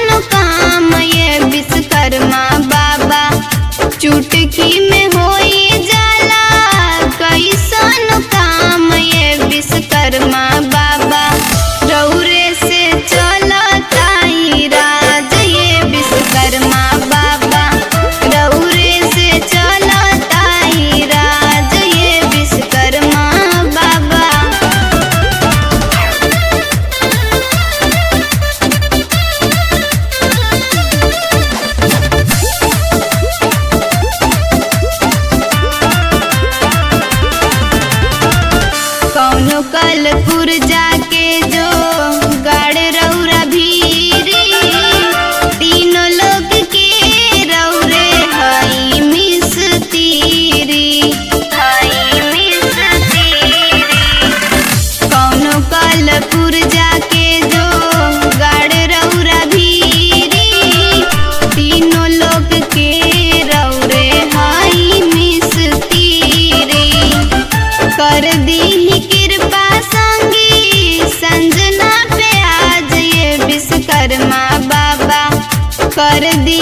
कैसन काम ये विश्वकर्मा बाबा, चुटकी में होई जाला कैसन काम ये विश्वकर्मा बाबा। रौरे से चलता ही राज ये विश्वकर्मा बाबा, रौरे से चलता ही राज ये विश्वकर्मा बाबा। कौनो कलपुर जाके जो गाड़ रौरा भीरी, तीनों लोग के रौरे हई मिस्तीरी, हई मिस्तीरी। कौनो कलपुर जाके जो गाड़ रौरा भीरी, तीनों लोग के रौरे हई मिस्तीरी। कर दी कृपा संगी संजना पे आज ये विश्वकर्मा बाबा, कर दी